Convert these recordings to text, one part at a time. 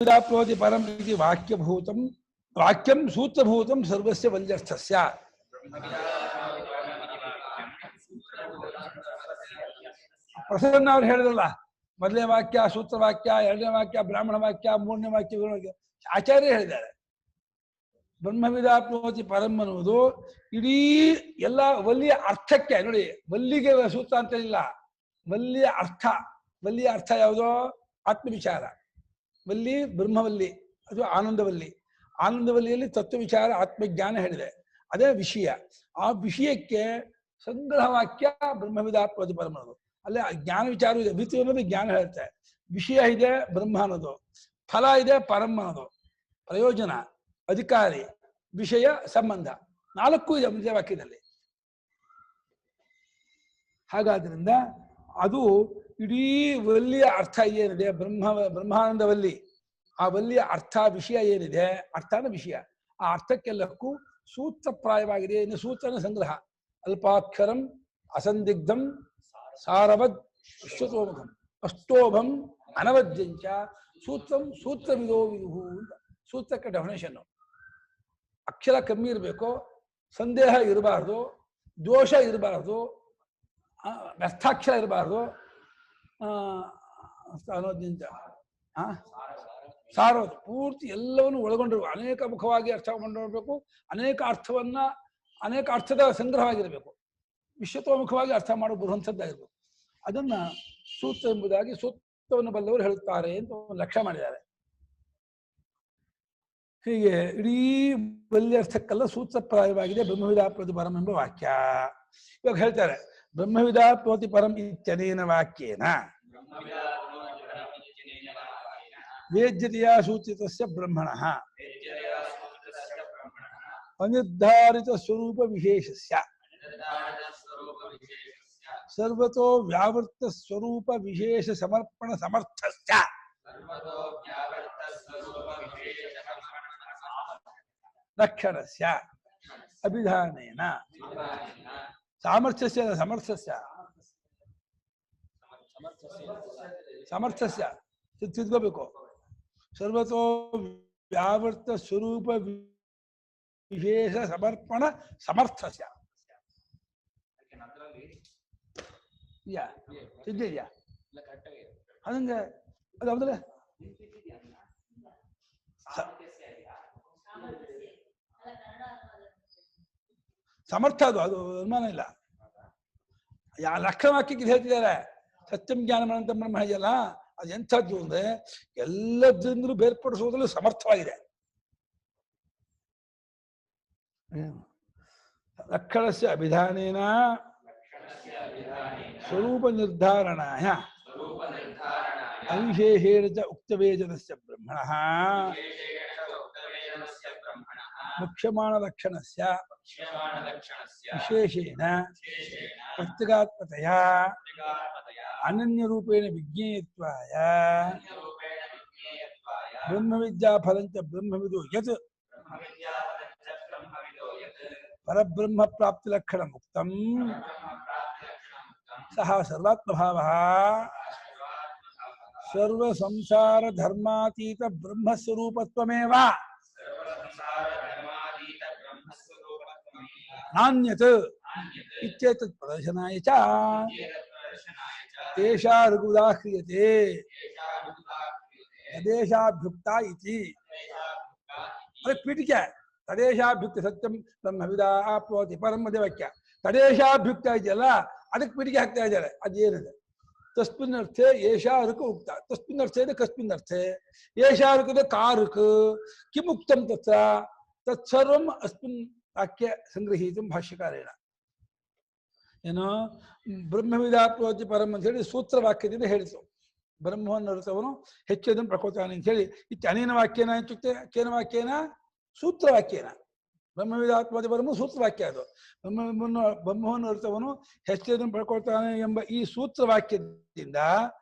प्राप्नोति परम् इति वाक्यभूतं वाक्यं सूत्रभूतं सर्वस्य वल्यर्थस्य ಪ್ರಸನ್ನ ಅವರು ಹೇಳಿದ್ರಲ್ಲ ಮೊದಲನೇ ವಾಕ್ಯ ಸೂತ್ರವಾಕ್ಯ ಎರಡನೇ ವಾಕ್ಯ ಬ್ರಾಹ್ಮಣ ವಾಕ್ಯ ಮೂರನೇ ವಾಕ್ಯ ಆಚಾರ್ಯ ಹೇಳಿದ್ದಾರೆ. ಬ್ರಹ್ಮವಿದಾಪ್ನೋತಿ ಪರಂ ಅನ್ನುವುದು ಇಡೀ ಎಲ್ಲ ವಲ್ಲಿಯ ಅರ್ಥಕ್ಕೆ ನೋಡಿ, ವಲ್ಲಿಗೆ ಸೂತ್ರ ಅಂತ ಇಲ್ಲ, ವಲ್ಲಿಯ ಅರ್ಥ ಯಾವುದೋ ಆತ್ಮವಿಚಾರ. ವಲ್ಲಿ ಬ್ರಹ್ಮವಲ್ಲಿ ಅದು ಆನಂದವಲ್ಲಿ. ಆನಂದವಲ್ಲಿಯಲ್ಲಿ ತತ್ವ ವಿಚಾರ ಆತ್ಮಜ್ಞಾನ ಹೇಳಿದೆ, ಅದೇ ವಿಷಯ. ಆ ವಿಷಯಕ್ಕೆ ಸಂಗ್ರಹವಾಕ್ಯ ಬ್ರಹ್ಮವಿದಾಪ್ನೋತಿ ಪರಂ ಅನ್ನೋದು. ಅಲ್ಲೇ ಜ್ಞಾನ ವಿಚಾರ ಇದೆ, ವಿತ್ತು ಅನ್ನೋದು ಜ್ಞಾನ ಹೇಳುತ್ತೆ, ವಿಷಯ ಇದೆ ಬ್ರಹ್ಮ ಅನ್ನೋದು, ಫಲ ಇದೆ ಪರಂ ಅನ್ನೋದು, ಪ್ರಯೋಜನ ಅಧಿಕಾರಿ ವಿಷಯ ಸಂಬಂಧ ನಾಲ್ಕು ಇದೆ ಒಂದೇ ವಾಕ್ಯದಲ್ಲಿ. ಹಾಗಾದ್ರಿಂದ ಅದು ಇಡೀ ವಲ್ಲಿಯ ಅರ್ಥ ಏನಿದೆ ಬ್ರಹ್ಮಾನಂದ ವಲ್ಲಿ, ಆ ವಲ್ಲಿಯ ಅರ್ಥ ವಿಷಯ ಏನಿದೆ, ಅರ್ಥನ ವಿಷಯ, ಆ ಅರ್ಥಕ್ಕೆಲ್ಲಕ್ಕೂ ಸೂತ್ರಪ್ರಾಯವಾಗಿದೆ. ಇನ್ನು ಸೂತ್ರನ ಸಂಗ್ರಹ ಅಲ್ಪಾಕ್ಷರಂ ಅಸಂದಿಗ್ಧಂ ಸಾರವದ್ ವಿಶ್ವತೋಮುಖಂ ಅಷ್ಟೋಭಂ ಅನವದ್ಯಂಚ ಸೂತ್ರಂ ಸೂತ್ರವಿದೋ ವಿದುಹು ಅಂತ ಸೂತ್ರಕ್ಕೆ ಡೆಫಿನೇಷನ್. ಅಕ್ಷರ ಕಮ್ಮಿ ಇರಬೇಕು, ಸಂದೇಹ ಇರಬಾರ್ದು, ದೋಷ ಇರಬಾರ್ದು, ವ್ಯರ್ಥಾಕ್ಷರ ಇರಬಾರ್ದು, ಅನ್ನೋದ್ರಿಂದ ಸಾರೋದು ಪೂರ್ತಿ ಎಲ್ಲವನ್ನು ಒಳಗೊಂಡಿರುವ ಅನೇಕ ಮುಖವಾಗಿ ಅರ್ಥ ಕೊಂಡಿರಬೇಕು, ಅನೇಕ ಅರ್ಥದ ಸಂಗ್ರಹವಾಗಿರಬೇಕು, ವಿಶ್ವತೋಮುಖವಾಗಿ ಅರ್ಥ ಮಾಡೋ ಬರುವಂಥದ್ದಾಗಿರ್ಬೇಕು. ಅದನ್ನ ಸೂತ್ರ ಎಂಬುದಾಗಿ ಸೂತ್ರವನ್ನು ಬಲ್ಲವರು ಹೇಳುತ್ತಾರೆ ಅಂತ ಒಂದು ಲಕ್ಷ್ಯ ಮಾಡಿದ್ದಾರೆ. ಹೀಗೆ ಇಡೀ ವಲ್ಯರ್ಥಕ್ಕೆಲ್ಲ ಸೂತ್ರಪ್ರಾಯವಾಗಿದೆ ಬ್ರಹ್ಮವಿದಾಪ್ನೋತಿ ಪರಂ ಎಂಬ ವಾಕ್ಯ. ಇವಾಗ ಹೇಳ್ತಾರೆ ಬ್ರಹ್ಮವಿದಾಪ್ನೋತಿ ಪರಂ ಇತ್ಯನೇನ ವಾಕ್ಯೇನ ವೇದ್ಯತೆಯ ಸೂಚಿತಸ್ಯ ಬ್ರಹ್ಮಣಃ ಅನಿರ್ಧಾರಿತ ಸ್ವರೂಪ ವಿಶೇಷಸ್ಯ ಸರ್ವತೋ ವ್ಯಾವೃತ್ತ ಸ್ವರೂಪ ವಿಶೇಷ ಸಮರ್ಪಣ ಸಮರ್ಥಸ್ಯ ಲಕ್ಷಣಸ್ಯ ಅಭಿಧಾನೇನ ಸಾಮರ್ಥ್ಯಸ್ಯ ಸಮರ್ಥಸ್ಯ ತಿದ್ಕೋಬೇಕು. ಸರ್ವತೋ ವ್ಯಾವೃತ್ತ ಸ್ವರೂಪ ವಿಶೇಷ ಸಮರ್ಪಣ ಸಮರ್ಥಸ್ಯ ಇದೆಯಾ ಹಂಗೆ ಅದು ಹೌದಲ್ಲ, ಸಮರ್ಥ ಅದು ಅನುಮಾನ ಇಲ್ಲ. ಲಕ್ಷಣ ವಾಕ್ಯಕ್ಕೆ ಹೇಳ್ತಿದ್ದಾರೆ ಸತ್ಯಂ ಜ್ಞಾನಮನಂತ ಬ್ರಹ್ಮ ಇದೆಯಲ್ಲ, ಅದು ಎಂಥದ್ದು ಅಂದ್ರೆ ಎಲ್ಲದ್ರಿಂದಲೂ ಬೇರ್ಪಡಿಸುವುದರಲ್ಲಿ ಸಮರ್ಥವಾಗಿದೆ. ಲಕ್ಷಣಸ್ಯ ಅಭಿಧಾನೇನ ಸ್ವರೂಪ ನಿರ್ಧಾರಣಾಯ ಅವಿಶೇಷೇಣ ಚ ಉಕ್ತವೇದನಸ್ಯ ಬ್ರಹ್ಮಣಃ ಮುಖ್ಯಮಾಣ ಲಕ್ಷಣಸ್ಯ ವಿಶೇಷೇಣ ಪ್ರತ್ಯಗಾತ್ಮತಯಾ ಅನನ್ಯ ರೂಪೇಣ ವಿಜ್ಞೇಯತ್ವಾಯ ಬ್ರಹ್ಮವಿದ್ಯಾ ಫಲಂಚ ಬ್ರಹ್ಮವಿದೋ ಯತ್ ಪರಬ್ರಹ್ಮ ಪ್ರಾಪ್ತಿ ಲಕ್ಷಣ ಮುಕ್ತಂ ಸಹ ಸರ್ವಾತ್ಮಭಾವಃ ಸರ್ವ ಸಂಸಾರ ಧರ್ಮಾತೀತ ಬ್ರಹ್ಮಸ್ವರೂಪತ್ವಮೇವ ನಾನ್ಯತ್ ಇತ್ಯೇತತ್ ಪ್ರದರ್ಶನಾಯ ಚ ತೇಷಾ ಋಗುದಾಕ್ರಿಯತೆ ತದೇಶಾಭ್ಯುಕ್ತ ಇತಿ. ಅದಕ್ಕೆ ಪೀಠಿಕೆ ತದೇಶಾಭ್ಯುಕ್ತ ಸತ್ಯಂ ಬ್ರಹ್ಮವಿದಾಪ್ನೋತಿ ಪರಂ ಅದೇ ವಾಕ್ಯ. ತದೇಶಾಭ್ಯುಕ್ತ ಇದೆಯಲ್ಲ ಅದಕ್ಕೆ ಪೀಠಿಕೆ ಹಾಕ್ತಾ ಇದ್ದಾರೆ. ಅದೇನಿದೆ ತಸ್ಮಿನ್ ಅರ್ಥೆ ಏಷಾ ಋಕ ಉಕ್ತ, ತಸ್ಮಿನ್ ಅರ್ಥೆ ಕಸ್ಮಿನ್ ಅರ್ಥೆ ಏಷಾ ಋಕದ ಕಾರುಕ್ ಕಿಂ ಉಕ್ತಂ ತತ್ರ ತತ್ಸರ್ವಂ ಅಸ್ಮಿನ್ ವಾಕ್ಯ ಸಂಗ್ರಹೀತಂ ಭಾಷ್ಯಕಾರೇಣ. ಏನೋ ಬ್ರಹ್ಮವಿದಾಪ್ನೋತಿ ಪರಂ ಅಂತ ಹೇಳಿ ಸೂತ್ರ ವಾಕ್ಯದಿಂದ ಹೇಳಿತು. ಬ್ರಹ್ಮವನ್ನು ಅರ್ಥವನು ಹೆಚ್ಚದನ್ನು ಪ್ರಕೋತಾನೆ ಅಂತ ಹೇಳಿ ಇತ್ಯನೇನ ವಾಕ್ಯನ ಇತ್ಯುಕ್ತೆ ಕೇನ ವಾಕ್ಯನ ಸೂತ್ರವಾಕ್ಯನ. ಬ್ರಹ್ಮವಿದಾಪ್ನೋತಿ ಪರಮ ಸೂತ್ರವಾಕ್ಯ ಅದು. ಬ್ರಹ್ಮವನ್ನು ಅರ್ಥವನು ಹೆಚ್ಚದನ್ನು ಪಡ್ಕೊಳ್ತಾನೆ ಎಂಬ ಈ ಸೂತ್ರವಾಕ್ಯದಿಂದ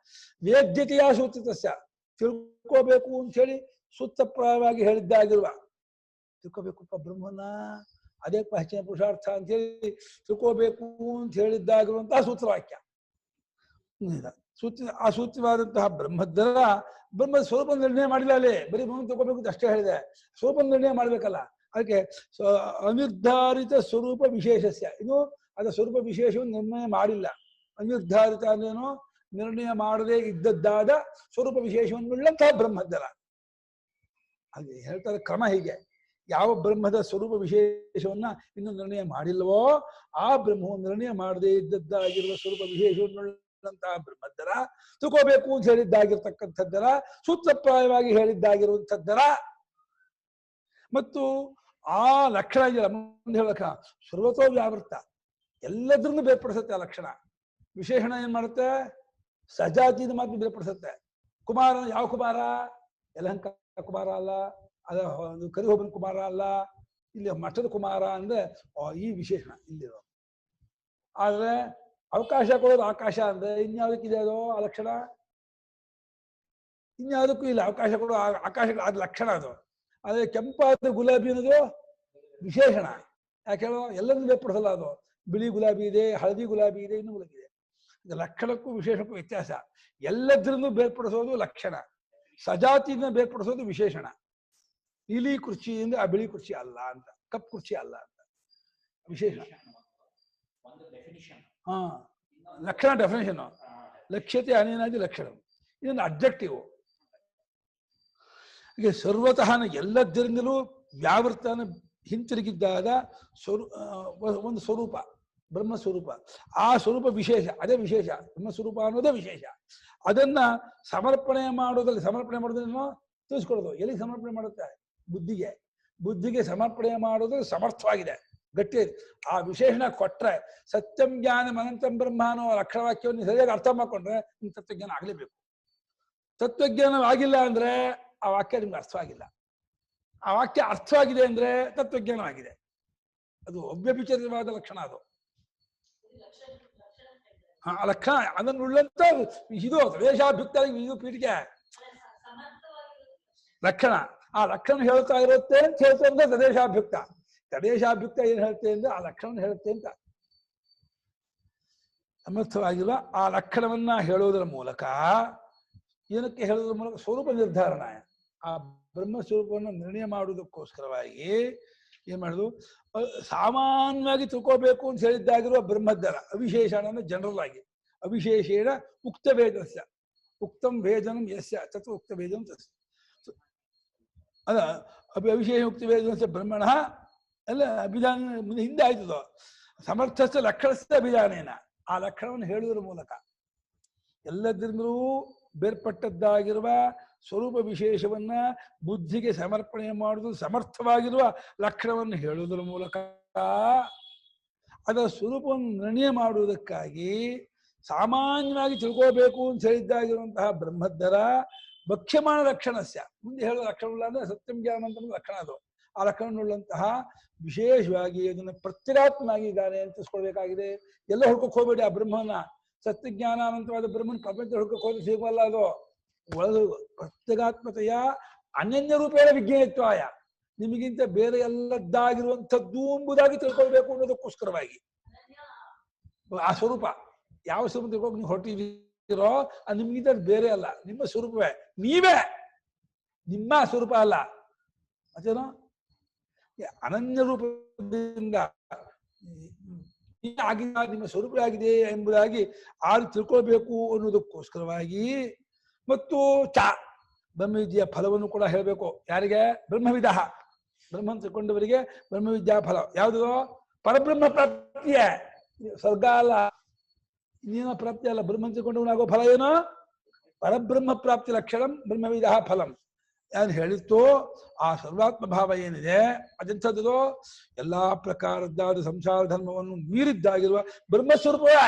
ವೇದ್ಯತೆಯ ಸೂಚಿತಸ್ಯ ತಿಳ್ಕೋಬೇಕು ಅಂತ ಹೇಳಿ ಸೂತ್ರಪ್ರಾಯವಾಗಿ ಹೇಳಿದ್ದಾಗಿರುವ ತಿಳ್ಕೋಬೇಕಪ್ಪ ಬ್ರಹ್ಮನ ಅದೇ ಪಶ್ಚಿಮ ಪುರುಷಾರ್ಥ ಅಂತ ಹೇಳಿ ತಿಳ್ಕೋಬೇಕು ಅಂತ ಹೇಳಿದ್ದಾಗಿರುವಂತಹ ಸೂತ್ರವಾಕ್ಯ. ಆ ಸೂಚ್ಯವಾದಂತಹ ಬ್ರಹ್ಮದ್ದರ ಬ್ರಹ್ಮ ಸ್ವರೂಪ ನಿರ್ಣಯ ಮಾಡಿಲ್ಲ ಅಲ್ಲಿ, ಬರೀ ಬ್ರಹ್ಮ ತಗೋಬೇಕು ಅಂತ ಅಷ್ಟೇ ಹೇಳಿದೆ. ಸ್ವರೂಪ ನಿರ್ಣಯ ಮಾಡ್ಬೇಕಲ್ಲ, ಅದಕ್ಕೆ ಅನಿರ್ಧಾರಿತ ಸ್ವರೂಪ ವಿಶೇಷಸ್ಯ, ಇನ್ನು ಅದರ ಸ್ವರೂಪ ವಿಶೇಷವನ್ನು ನಿರ್ಣಯ ಮಾಡಿಲ್ಲ. ಅನಿರ್ಧಾರಿತ ಅಂದ್ರೇನು? ನಿರ್ಣಯ ಮಾಡದೇ ಇದ್ದದ್ದಾದ ಸ್ವರೂಪ ವಿಶೇಷವನ್ನುಳ್ಳಂತಹ ಬ್ರಹ್ಮದ್ದರ. ಅಲ್ಲಿ ಹೇಳ್ತಾರೆ ಕ್ರಮ ಹೀಗೆ: ಯಾವ ಬ್ರಹ್ಮದ ಸ್ವರೂಪ ವಿಶೇಷವನ್ನ ಇನ್ನು ನಿರ್ಣಯ ಮಾಡಿಲ್ವೋ ಆ ಬ್ರಹ್ಮವು ನಿರ್ಣಯ ಮಾಡದೇ ಇದ್ದದ್ದಾಗಿರುವ ಸ್ವರೂಪ ವಿಶೇಷವನ್ನುಳ್ಳಂತಹ ಬ್ರಹ್ಮದ್ದರ, ತಿಳ್ಕೋಬೇಕು ಅಂತ ಹೇಳಿದ್ದಾಗಿರ್ತಕ್ಕಂಥದ್ದರ, ಸೂತ್ರಪ್ರಾಯವಾಗಿ ಹೇಳಿದ್ದಾಗಿರುವಂಥದ್ದರ, ಮತ್ತು ಆ ಲಕ್ಷಣ ಇದೆಯಲ್ಲ, ಮುಂದೆ ಹೇಳಕ ಸರ್ವತೋ ವ್ಯಾವೃತ್ತ, ಎಲ್ಲದ್ರನ್ನು ಬೇರ್ಪಡಿಸುತ್ತೆ ಆ ಲಕ್ಷಣ. ವಿಶೇಷಣ ಏನ್ ಮಾಡುತ್ತೆ? ಸಜಾತಿನ ಮಾತ್ರ ಬೇರ್ಪಡಿಸುತ್ತೆ. ಕುಮಾರ ಯಾವ ಕುಮಾರ? ಯಲಹಂಕ ಕುಮಾರ ಅಲ್ಲ, ಅದ ಕರಿಹೋಬನ ಕುಮಾರ ಅಲ್ಲ, ಇಲ್ಲಿ ಮಠದ ಕುಮಾರ ಅಂದ್ರೆ ಈ ವಿಶೇಷಣ ಇಲ್ಲಿರೋ. ಆದ್ರೆ ಅವಕಾಶ ಕೊಡೋದು ಆಕಾಶ ಅಂದ್ರೆ ಇನ್ಯಾವುದಕ್ಕಿದೆ ಅದು ಆ ಲಕ್ಷಣ? ಇನ್ಯಾವುದಕ್ಕೂ ಇಲ್ಲ ಅವಕಾಶ ಕೊಡೋ ಆಕಾಶ, ಅದು ಲಕ್ಷಣ ಅದು. ಆದ್ರೆ ಕೆಂಪಾದ ಗುಲಾಬಿ ಅನ್ನೋದು ವಿಶೇಷಣ. ಯಾಕೆ ಹೇಳೋ? ಎಲ್ಲರನ್ನೂ ಬೇರ್ಪಡಿಸಲ್ಲ ಅದು. ಬಿಳಿ ಗುಲಾಬಿ ಇದೆ, ಹಳದಿ ಗುಲಾಬಿ ಇದೆ, ಇನ್ನೂ ಗುಲಾಬಿ ಇದೆ. ಇದು ಲಕ್ಷಣಕ್ಕೂ ವಿಶೇಷಕ್ಕೂ ವ್ಯತ್ಯಾಸ. ಎಲ್ಲದ್ರನ್ನೂ ಬೇರ್ಪಡಿಸೋದು ಲಕ್ಷಣ, ಸಜಾತಿನ ಬೇರ್ಪಡಿಸೋದು ವಿಶೇಷಣ. ನೀಲಿ ಕುರ್ಚಿ ಅಂದ್ರೆ ಆ ಬಿಳಿ ಕುರ್ಚಿ ಅಲ್ಲ ಅಂತ, ಕಪ್ಪು ಕುರ್ಚಿ ಅಲ್ಲ ಅಂತ ವಿಶೇಷಣ. ಹಾ, ಲಕ್ಷಣ ಡೆಫಿನೇಷನ್. ಲಕ್ಷ್ಯತೆ ಅನೇನಾದಿ ಲಕ್ಷಣ, ಇದೊಂದು ಅಬ್ಜೆಕ್ಟಿವ್. ಹೀಗೆ ಸರ್ವತಃ ಎಲ್ಲದರಿಂದಲೂ ವ್ಯಾವೃತ್ತನ ಹಿಂತಿರುಗಿದ್ದಾದ ಒಂದು ಸ್ವರೂಪ, ಬ್ರಹ್ಮಸ್ವರೂಪ. ಆ ಸ್ವರೂಪ ವಿಶೇಷ, ಅದೇ ವಿಶೇಷ. ಬ್ರಹ್ಮಸ್ವರೂಪ ಅನ್ನೋದೇ ವಿಶೇಷ. ಅದನ್ನ ಸಮರ್ಪಣೆ ಮಾಡೋದ್ರಲ್ಲಿ, ಸಮರ್ಪಣೆ ಮಾಡೋದನ್ನು ತಿಳಿಸ್ಕೊಡೋದು. ಎಲ್ಲಿ ಸಮರ್ಪಣೆ ಮಾಡುತ್ತೆ? ಬುದ್ಧಿಗೆ. ಬುದ್ಧಿಗೆ ಸಮರ್ಪಣೆ ಮಾಡೋದು ಸಮರ್ಥವಾಗಿದೆ, ಗಟ್ಟಿ. ಆ ವಿಶೇಷಣ ಕೊಟ್ರೆ, ಸತ್ಯಂ ಜ್ಞಾನಂ ಅನಂತಂ ಬ್ರಹ್ಮ ಅನ್ನೋ ಅಕ್ಷರವಾಕ್ಯವನ್ನು ಸರಿಯಾಗಿ ಅರ್ಥ ಮಾಡ್ಕೊಂಡ್ರೆ ನಿಮ್ಗೆ ತತ್ವಜ್ಞಾನ ಆಗಲೇಬೇಕು. ತತ್ವಜ್ಞಾನವಾಗಿಲ್ಲ ಅಂದ್ರೆ ಆ ವಾಕ್ಯ ನಿಮ್ಗೆ ಅರ್ಥವಾಗಿಲ್ಲ. ಆ ವಾಕ್ಯ ಅರ್ಥವಾಗಿದೆ ಅಂದ್ರೆ ತತ್ವಜ್ಞಾನವಾಗಿದೆ. ಅದು ಅವ್ಯಭಿಚಾರಿತವಾದ ಲಕ್ಷಣ ಅದು. ಆ ಲಕ್ಷಣ ಅದನ್ನುಳ್ಳಂತ ಇದು ವೇಷಾಭ್ಯುಕ್ತ, ಇದು ಪೀಠಿಕೆ ಲಕ್ಷಣ. ಆ ಲಕ್ಷಣ ಹೇಳ್ತಾ ಇರುತ್ತೆ ಅಂತ ಹೇಳ್ತಾ ಅಂದ್ರೆ ತದೇಶಾಭ್ಯುಕ್ತ. ತದೇಶಾಭ್ಯುಕ್ತ ಏನ್ ಹೇಳ್ತೆ ಅಂದ್ರೆ ಆ ಲಕ್ಷಣ ಹೇಳುತ್ತೆ ಅಂತ. ಸಮರ್ಥವಾಗಿರುವ ಆ ಲಕ್ಷಣವನ್ನ ಹೇಳೋದರ ಮೂಲಕ, ಏನಕ್ಕೆ ಹೇಳೋದ್ರ ಮೂಲಕ? ಸ್ವರೂಪ ನಿರ್ಧಾರಣ. ಆ ಬ್ರಹ್ಮ ಸ್ವರೂಪವನ್ನು ನಿರ್ಣಯ ಮಾಡುವುದಕ್ಕೋಸ್ಕರವಾಗಿ ಏನ್ ಮಾಡುದು? ಸಾಮಾನ್ಯವಾಗಿ ತಿಳ್ಕೋಬೇಕು ಅಂತ ಹೇಳಿದ್ದಾಗಿರುವ ಬ್ರಹ್ಮದ್ದರ ಅವಿಶೇಷಣ ಅಂದ್ರೆ ಜನರಲ್ ಆಗಿ, ಅವಿಶೇಷೇಣ ಉಕ್ತ ವೇದಸ್ಯ, ಉಕ್ತಂ ವೇದನಂ ಯಸ್ಯ ತತ್ ಉಕ್ತ ವೇದಂ ತಸ್ಯ. ಅದ ಅವಿಶೇಷ ಉಕ್ತ ವೇದನಸ್ಯ ಬ್ರಹ್ಮಣ ಎಲ್ಲ ಅಭಿಧಾನ ಮುಂದೆ ಹಿಂದೆ ಆಯ್ತದೋ. ಸಮರ್ಥಸ್ಯ ಲಕ್ಷಣಸ್ಯ ಅಭಿಧಾನೇನ, ಆ ಲಕ್ಷಣವನ್ನು ಹೇಳುವುದರ ಮೂಲಕ ಎಲ್ಲದರಿಂದಲೂ ಬೇರ್ಪಟ್ಟದ್ದಾಗಿರುವ ಸ್ವರೂಪ ವಿಶೇಷವನ್ನ ಬುದ್ಧಿಗೆ ಸಮರ್ಪಣೆ ಮಾಡುವುದು, ಸಮರ್ಥವಾಗಿರುವ ಲಕ್ಷಣವನ್ನು ಹೇಳುವುದರ ಮೂಲಕ ಅದರ ಸ್ವರೂಪವನ್ನು ನಿರ್ಣಯ ಮಾಡುವುದಕ್ಕಾಗಿ ಸಾಮಾನ್ಯವಾಗಿ ತಿಳ್ಕೋಬೇಕು ಅಂತ ಹೇಳಿದ್ದಾಗಿರುವಂತಹ ಬ್ರಹ್ಮದ್ದರ ಭಕ್ಷ್ಯಮಾನ ಲಕ್ಷಣಸ್ಯ, ಮುಂದೆ ಹೇಳುವ ಲಕ್ಷಣವಿಲ್ಲ ಅಂದ್ರೆ ಸತ್ಯಂ ಜ್ಞಾನ ಅಂತ ಲಕ್ಷಣ ಅದು. ಆ ಲಕ್ಷಣವುಳ್ಳಂತಹ ವಿಶೇಷವಾಗಿ ಅದನ್ನು ಪ್ರತ್ಯೇಗಾತ್ಮನಾಗಿ ಇದ್ದಾನೆ ಅಂತ ತಿಳ್ಕೊಳ್ಬೇಕಾಗಿದೆ. ಎಲ್ಲ ಹುಡ್ಕೋಕ್ ಹೋಗ್ಬೇಡಿ ಆ ಬ್ರಹ್ಮನ. ಸತ್ಯಜ್ಞಾನ ಅನಂತವಾದ ಬ್ರಹ್ಮನ ಪ್ರಪಂಚ ಹುಡ್ಕೋಕ್ ಹೋದ್ರೆ ಸಿಗಲ್ಲ. ಅದು ಒಳದು ಪ್ರತ್ಯೇಗಾತ್ಮತೆಯ ಅನನ್ಯ ರೂಪೇಣ ವಿಜ್ಞೇಯತ್ವಾಯ, ನಿಮಗಿಂತ ಬೇರೆ ಎಲ್ಲದ್ದಾಗಿರುವಂಥದ್ದು ಎಂಬುದಾಗಿ ತಿಳ್ಕೊಳ್ಬೇಕು ಅನ್ನೋದಕ್ಕೋಸ್ಕರವಾಗಿ ಆ ಸ್ವರೂಪ. ಯಾವ ಸ್ವರೂಪ ತಿಳ್ಕೊಂಡು ನೀವು ಹೊರಟಿದ್ದೀರೋ ಅದು ನಿಮ್ಗಿಂತ ಬೇರೆ ಅಲ್ಲ, ನಿಮ್ಮ ಸ್ವರೂಪವೇ, ನೀವೇ, ನಿಮ್ಮ ಸ್ವರೂಪ ಅಲ್ಲ. ಮತ್ತೇನು? ಅನನ್ಯ ರೂಪದಿಂದ ಆಗಿಲ್ಲ, ನಿಮ್ಮ ಸ್ವರೂಪ ಆಗಿದೆ ಎಂಬುದಾಗಿ ಆರು ತಿಳ್ಕೊಳ್ಬೇಕು ಅನ್ನೋದಕ್ಕೋಸ್ಕರವಾಗಿ. ಮತ್ತು ಬ್ರಹ್ಮವಿದ್ಯೆಯ ಫಲವನ್ನು ಕೂಡ ಹೇಳಬೇಕು. ಯಾರಿಗೆ? ಬ್ರಹ್ಮವಿದ, ಬ್ರಹ್ಮ ತಿಳ್ಕೊಂಡವರಿಗೆ ಬ್ರಹ್ಮವಿದ್ಯಾ ಫಲ ಯಾವುದು? ಪರಬ್ರಹ್ಮ ಪ್ರಾಪ್ತಿಯ, ಸ್ವರ್ಗ ಅಲ್ಲ, ಇನ್ನೇನೋ ಪ್ರಾಪ್ತಿ ಅಲ್ಲ. ಬ್ರಹ್ಮ ತಿಳ್ಕೊಂಡವನಾಗೋ ಫಲ ಏನು? ಪರಬ್ರಹ್ಮ ಪ್ರಾಪ್ತಿ ಲಕ್ಷಣಂ ಬ್ರಹ್ಮವಿದ ಫಲಂ. ಏನು ಹೇಳಿತ್ತು? ಆ ಸರ್ವಾತ್ಮ ಭಾವ ಏನಿದೆ ಅದೆಂಥದ್ದು? ಎಲ್ಲಾ ಪ್ರಕಾರದ್ದಾದ ಸಂಸಾರ ಧರ್ಮವನ್ನು ಮೀರಿದ್ದಾಗಿರುವ ಬ್ರಹ್ಮಸ್ವರೂಪವೇ.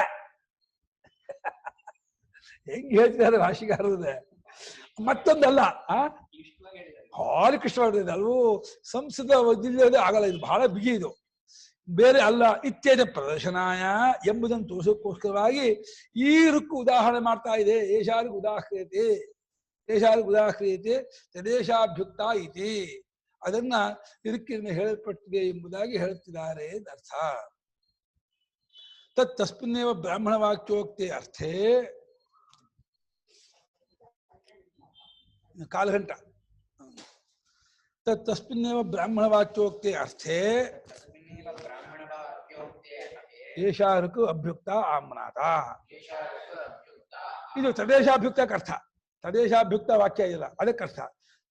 ಹೆಂಗ್ ಹೇಳ್ತಿದ್ದಾರೆ ಭಾಷಿಗಾರದೆ? ಮತ್ತೊಂದಲ್ಲ, ಭಾರಿ ಕಷ್ಟವಾಗಿದೆ. ಅಲ್ವೂ ಸಂಸ್ಕೃತ ಓದಿಲ್ಲದೆ ಆಗಲ್ಲ, ಇದು ಬಹಳ ಬಿಗಿ, ಇದು ಬೇರೆ ಅಲ್ಲ. ಇತ್ಯದ ಪ್ರದರ್ಶನಾಯ ಎಂಬುದನ್ನು ತೋರಿಸೋಕ್ಕೋಸ್ಕರವಾಗಿ ಈ ರುಕ್ಕು ಉದಾಹರಣೆ ಮಾಡ್ತಾ ಇದೆ. ಏಷಾರಿಗೆ ಉದಾಹ್ರಿಯತೆ, ದೇಶಾರಿಗೆ ಉದಾಹ್ರಿಯತೆ ತದೇಶಾಭ್ಯುಕ್ತ ಇತಿ, ಅದನ್ನ ಇದಕ್ಕಿಂತ ಹೇಳಲ್ಪಟ್ಟಿದೆ ಎಂಬುದಾಗಿ ಹೇಳುತ್ತಿದ್ದಾರೆ ಅರ್ಥ. ತತ್ ತಸ್ಮಿನ್ನೇವ ಬ್ರಾಹ್ಮಣ ವಾಕ್ಯೋಕ್ತಿ ಅರ್ಥೇ ಕಾಲಘಂಟ. ತಸ್ಮಿನ್ನೇವ ಬ್ರಾಹ್ಮಣವಾಕ್ಯೋಕ್ತಿ ಅರ್ಥೇ ಏಷಾ ಋಕು ಅಭ್ಯುಕ್ತ ಆಮ್ನಾಥ. ಇದು ತದೇಶಾಭ್ಯುಕ್ತಕ್ಕೆ ಅರ್ಥ. ತದೇಶಾಭ್ಯುಕ್ತ ವಾಕ್ಯ ಇಲ್ಲ, ಅದಕ್ಕೆ ಅರ್ಥ.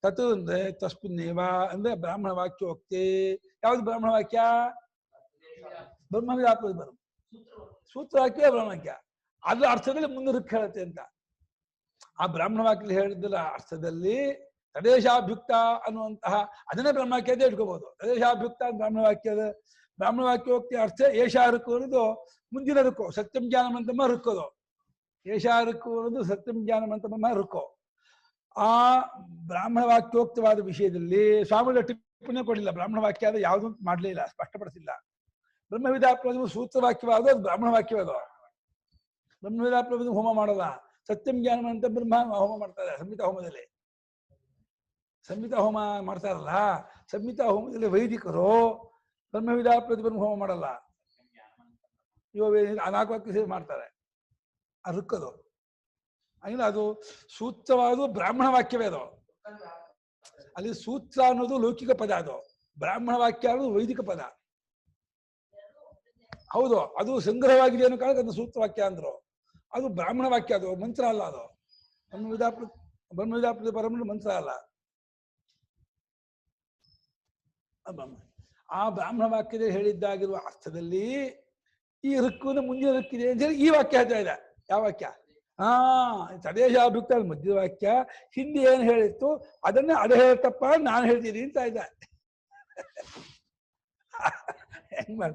ತತ್ ಅಂದ್ರೆ ತಸ್ಮಿನ್ನೇವ ಅಂದ್ರೆ ಬ್ರಾಹ್ಮಣ ವಾಕ್ಯೋಕ್ತಿ. ಯಾವ್ದು ಬ್ರಾಹ್ಮಣ ವಾಕ್ಯ? ಬ್ರಹ್ಮವಿದಾತ್ಮ ಬರು ಸೂತ್ರವಾಕ್ಯ ಬ್ರಹ್ಮವಾಕ್ಯ. ಅದ್ರ ಅರ್ಥದಲ್ಲಿ ಮುಂದೆ ಋಕ್ ಹೇಳುತ್ತೆ ಅಂತ. ಆ ಬ್ರಾಹ್ಮಣ ವಾಕ್ಯದಲ್ಲಿ ಹೇಳಿದ್ರ ಅರ್ಥದಲ್ಲಿ ತದೇಶಾಭ್ಯುಕ್ತ ಅನ್ನುವಂತಹ ಅದನ್ನೇ ಬ್ರಹ್ಮವಾಕ್ಯ ಅಂತ ಇಟ್ಕೋಬಹುದು. ತದೇಶಾಭ್ಯುಕ್ತ ಬ್ರಾಹ್ಮಣ ವಾಕ್ಯೋಕ್ತಿ ಅರ್ಥ ಏಷಾ ಋಕ್ಕು ಅನ್ನೋದು ಮುಂದಿನ ಋಕ್ಕು, ಸತ್ಯಂ ಜ್ಞಾನಮಂತಮ ಋಕ್ಕೋದು. ಏಷಾ ಋಕ್ಕು ಅನ್ನೋದು ಸತ್ಯಂ ಜ್ಞಾನಮಂತಮ ಋಕ್ಕು. ಆ ಬ್ರಾಹ್ಮಣ ವಾಕ್ಯೋಕ್ತವಾದ ವಿಷಯದಲ್ಲಿ ಸ್ವಾಮಿಗಳ ಟಿಪ್ಪಣಿ ಕೊಡಲಿಲ್ಲ. ಬ್ರಾಹ್ಮಣ ವಾಕ್ಯ ಅದು ಯಾವುದು ಮಾಡಲೇ ಇಲ್ಲ, ಸ್ಪಷ್ಟಪಡಿಸಿಲ್ಲ. ಬ್ರಹ್ಮವಿದಾಪ್ರಭು ಸೂತ್ರವಾಕ್ಯವಾದ ಅದು ಬ್ರಾಹ್ಮಣ ವಾಕ್ಯವಾದ. ಬ್ರಹ್ಮವಿದಾಪ್ರಭು ಹೋಮ ಮಾಡಲ್ಲ. ಸತ್ಯಂ ಜ್ಞಾನಮಂತ ಬ್ರಹ್ಮ ಹೋಮ ಮಾಡ್ತಾರೆ ಸಂಹಿತಾ ಹೋಮದಲ್ಲಿ. ಸಂಹಿತಾ ಹೋಮ ಮಾಡ್ತಾರಲ್ಲ, ಸಂಹಿತಾ ಹೋಮದಲ್ಲಿ ವೈದಿಕರು ಬ್ರಹ್ಮವಿದಾ ಪ್ರತಿಭಟನೆ ಹೋಮ ಮಾಡಲ್ಲ. ಇವಾಗ 4 ವಾಕ್ಯ ಸೇರಿ ಮಾಡ್ತಾರೆ. ಋಕ್ಕದು ಆಗಿಲ್ಲ. ಅದು ಸೂತ್ರವಾದ ಬ್ರಾಹ್ಮಣ ವಾಕ್ಯವೇ. ಅದು ಅಲ್ಲಿ ಸೂತ್ರ ಅನ್ನೋದು ಲೌಕಿಕ ಪದ, ಅದು ಬ್ರಾಹ್ಮಣ ವಾಕ್ಯ ಅನ್ನೋದು ವೈದಿಕ ಪದ. ಹೌದು, ಅದು ಸಂಗ್ರಹವಾಗಿದೆ ಅನ್ನೋ ಕಾರಣಕ್ಕೆ ಅದು ಸೂತ್ರವಾಕ್ಯ ಅಂದ್ರು. ಅದು ಬ್ರಾಹ್ಮಣ ವಾಕ್ಯ, ಅದು ಮಂತ್ರ ಅಲ್ಲ. ಅದು ಬ್ರಹ್ಮವಿದಾ ಪ್ರತಿಪರಮ ಮಂತ್ರ ಅಲ್ಲ. ಆ ಬ್ರಾಹ್ಮಣ ವಾಕ್ಯದಲ್ಲಿ ಹೇಳಿದ್ದಾಗಿರುವ ಅರ್ಥದಲ್ಲಿ ಈ ಋಕ್ಕುನ ಮುಂದಿನ ಋಕ್ಕಿದೆ ಅಂತ ಹೇಳಿ ಈ ವಾಕ್ಯ ಹೇಳ್ತಾ ಇದೆ. ಯಾವ ವಾಕ್ಯ? ತದೇಶಾಭ್ಯುಕ್ತ ಮಧ್ಯ ವಾಕ್ಯ. ಹಿಂದೆ ಏನು ಹೇಳಿತ್ತು ಅದನ್ನೇ ಅಡ ಹೇಳ್ತಪ್ಪ ನಾನು ಹೇಳ್ತೀನಿ ಅಂತ ಇದೆ. ಹೆಂಗ್ ಮಾಡ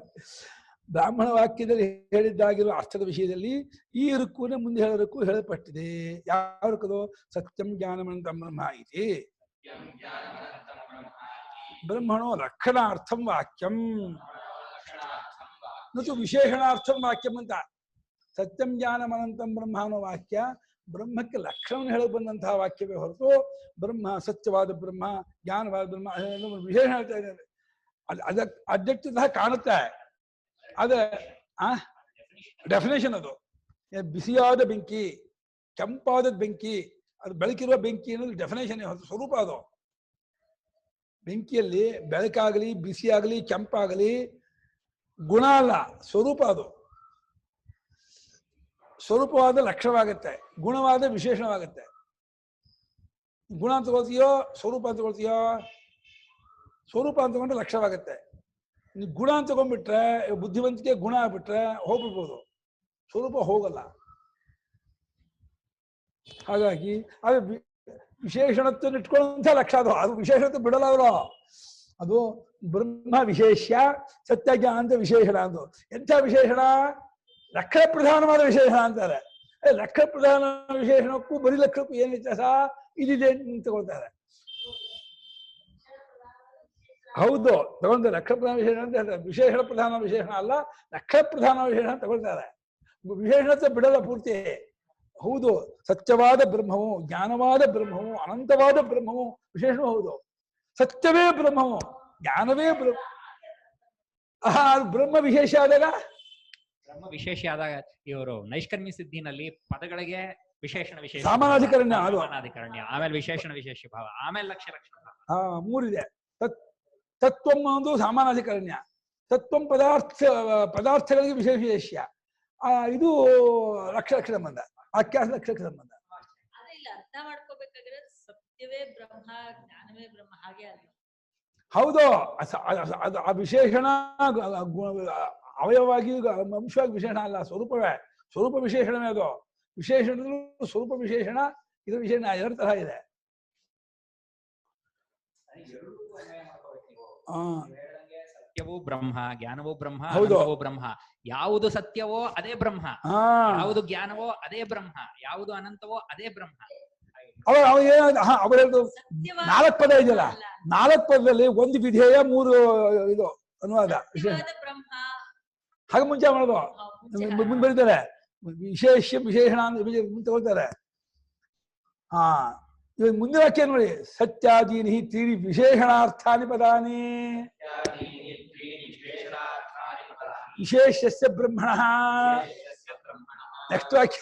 ಬ್ರಾಹ್ಮಣ ವಾಕ್ಯದಲ್ಲಿ ಹೇಳಿದ್ದಾಗಿರುವ ಅರ್ಥದ ವಿಷಯದಲ್ಲಿ ಈ ಋಕ್ಕುನ ಮುಂದೆ ಹೇಳೋ ಋಕ್ಕು ಹೇಳಲ್ಪಟ್ಟಿದೆ. ಯಾವ ಋಕ್ಕದು? ಸತ್ಯಂ ಜ್ಞಾನಮನಂತಂ ಬ್ರಹ್ಮ ಇತಿ ಬ್ರಹ್ಮಣೋ ಲಕ್ಷಣಾರ್ಥಂ ವಾಕ್ಯಂ ಮತ್ತು ವಿಶೇಷಣಾರ್ಥಂ ವಾಕ್ಯಂ ಅಂತ. ಸತ್ಯಂ ಜ್ಞಾನಮನಂತಂ ಬ್ರಹ್ಮ ಅನ್ನೋ ವಾಕ್ಯ ಬ್ರಹ್ಮಕ್ಕೆ ಲಕ್ಷಣವನ್ನು ಹೇಳಕ್ ಬಂದಂತಹ ವಾಕ್ಯವೇ ಹೊರತು ಬ್ರಹ್ಮ ಸತ್ಯವಾದ ಬ್ರಹ್ಮ, ಜ್ಞಾನವಾದ ಬ್ರಹ್ಮ ವಿಶೇಷ ಹೇಳ್ತಾ ಇದ್ದಾರೆ. ಅದಕ್ಕೆ ಅಡ್ಜೆಕ್ಟಿವ್ ಕಾಣುತ್ತೆ. ಅದ ಡೆಫಿನೇಷನ್. ಅದು ಬಿಸಿಯಾದ ಬೆಂಕಿ, ಕೆಂಪಾದ ಬೆಂಕಿ, ಅದು ಬೆಳಕಿರುವ ಬೆಂಕಿ ಅನ್ನೋದು ಡೆಫಿನೇಷನ್ ಹೊರತು ಸ್ವರೂಪ. ಅದು ಬೆಂಕಿಯಲ್ಲಿ ಬೆಳಕಾಗಲಿ ಬಿಸಿಯಾಗಲಿ ಕೆಂಪಾಗಲಿ ಗುಣ ಅಲ್ಲ, ಸ್ವರೂಪ. ಅದು ಸ್ವರೂಪವಾದ ಲಕ್ಷಣವಾಗುತ್ತೆ, ಗುಣವಾದ ವಿಶೇಷಣವಾಗುತ್ತೆ. ಗುಣ ಅಂತ ತಗೊಳ್ತೀಯೋ ಸ್ವರೂಪ ಅಂತ ತಗೊಳ್ತೀಯೋ? ಸ್ವರೂಪ ಅಂತ ತಗೊಂಡ್ರೆ ಲಕ್ಷಣವಾಗುತ್ತೆ. ನೀವು ಗುಣ ಅಂತ ತಗೊಂಡ್ಬಿಟ್ರೆ ಬುದ್ಧಿವಂತಿಕೆ ಗುಣ ಆಗ್ಬಿಟ್ರೆ ಹೋಗ್ಬಿಡ್ಬೋದು, ಸ್ವರೂಪ ಹೋಗಲ್ಲ. ಹಾಗಾಗಿ ಅದು ವಿಶೇಷಣತ್ವವನ್ನು ಇಟ್ಕೊಳ್ಳುವಂಥ ಲಕ್ಷ. ಅದು ವಿಶೇಷತೆ ಬಿಡಲ್ಲ ಅವರು. ಅದು ಬ್ರಹ್ಮ ವಿಶೇಷ್ಯ ಸತ್ಯಜ್ಞಾನ ಅಂತ ವಿಶೇಷಣ. ಅದು ಎಂಥ ವಿಶೇಷಣ? ಲಕ್ಷಣ ಪ್ರಧಾನವಾದ ವಿಶೇಷಣ ಅಂತಾರೆ. ಲಕ್ಷಣ ಪ್ರಧಾನ ವಿಶೇಷಣಕ್ಕೂ ಬರೀ ಲಕ್ಷಕ್ಕೂ ಏನು ವ್ಯತ್ಯಾಸ ಇದಿದೆ ಅಂತ ತಗೊಳ್ತಾರೆ. ಹೌದು, ತಗೊಂಡು ಲಕ್ಷ ಪ್ರಧಾನ ವಿಶೇಷಣ ಅಂತ ಹೇಳ್ತಾರೆ. ವಿಶೇಷಣ ಪ್ರಧಾನ ವಿಶೇಷಣ ಅಲ್ಲ, ಲಕ್ಷ ಪ್ರಧಾನ ವಿಶೇಷಣ ತಗೊಳ್ತಾರೆ. ವಿಶೇಷಣತೆ ಬಿಡಲ್ಲ ಪೂರ್ತಿ. ಹೌದು, ಸತ್ಯವಾದ ಬ್ರಹ್ಮವು, ಜ್ಞಾನವಾದ ಬ್ರಹ್ಮವು, ಅನಂತವಾದ ಬ್ರಹ್ಮವು ವಿಶೇಷವೂ ಹೌದು. ಸತ್ಯವೇ ಬ್ರಹ್ಮವು, ಜ್ಞಾನವೇ ಬ್ರಹ್ಮ. ಬ್ರಹ್ಮ ವಿಶೇಷ ಆದಾಗ, ಬ್ರಹ್ಮ ವಿಶೇಷ ಆದಾಗ ಇವರು ನೈಷ್ಕರ್ಮ್ಯ ಸಿದ್ಧಿನಲ್ಲಿ ಪದಗಳಿಗೆ ವಿಶೇಷಣ ವಿಶೇಷ ಸಾಮಾನಾಧಿಕರಣ್ಯ, ಸಾಮಾನಾಧಿಕರಣ್ಯ, ಆಮೇಲೆ ವಿಶೇಷಣ ವಿಶೇಷ ಭಾವ, ಆಮೇಲೆ ಲಕ್ಷ ಲಕ್ಷಣ ಭಾವ. ಮೂರಿದೆ. ತತ್ವಂ ಒಂದು ಸಾಮಾನಾಧಿಕರಣ್ಯ, ತತ್ವಂ ಪದಾರ್ಥಗಳಿಗೆ ವಿಶೇಷ ವಿಶೇಷ್ಯ. ಇದು ಲಕ್ಷ ಲಕ್ಷ ಸಂಬಂಧ, ಆಖ್ಯಾಸ ಲಕ್ಷ ಲಕ್ಷ ಸಂಬಂಧ. ಅರ್ಥ ಮಾಡ್ಕೋಬೇಕಾದ್ರೆ ಸತ್ಯವೇ ಬ್ರಹ್ಮ, ಜ್ಞಾನವೇ ಬ್ರಹ್ಮ ಹಾಗೆ ಅಲ್ಲ. ಹೌದು, ಆ ವಿಶೇಷಣ ಅವಯವಾಗಿ ಅಂಶವಾಗಿ ವಿಶೇಷಣ ಅಲ್ಲ, ಸ್ವರೂಪವೇ. ಸ್ವರೂಪ ವಿಶೇಷಣವೇ ಅದು. ವಿಶೇಷಣದಲ್ಲೂ ಸ್ವರೂಪ ವಿಶೇಷಣ, ಇದ್ರ ವಿಶೇಷಣ 2 ತರಹ ಇದೆ. ಸತ್ಯವೂ ಬ್ರಹ್ಮ, ಜ್ಞಾನವೂ ಬ್ರಹ್ಮ, ಹೌದು ಬ್ರಹ್ಮ. ಯಾವುದು ಸತ್ಯವೋ ಅದೇ ಬ್ರಹ್ಮ, ಯಾವುದು ಜ್ಞಾನವೋ ಅದೇ ಬ್ರಹ್ಮ, ಯಾವುದು ಅನಂತವೋ ಅದೇ ಬ್ರಹ್ಮ. ಅವರದು 4 ಪದ ಇದೆಯಲ್ಲ, 4 ಪದದಲ್ಲಿ 1 ವಿಧೇಯ 3 ಇದು ಅನುವಾದ. ಹಾಗೆ ಮುಂಚೆ ಮಾಡೋದು, ಮುಂದೆ ಬರೀತಾರೆ ವಿಶೇಷ ವಿಶೇಷಣ ಅಂತ ಮುಂದೆ ತಗೊಳ್ತಾರೆ. ಇವಾಗ ಮುಂದಿನ ವಾಕ್ಯ ನೋಡಿ, ಸತ್ಯಾದೀನಿ 3 ವಿಶೇಷಣಾರ್ಥಾನಿ ಪದಾನಿ ವಿಶೇಷಸ್ಯ ಬ್ರಹ್ಮಣಃ. ನೆಕ್ಸ್ಟ್ ವಾಕ್ಯ,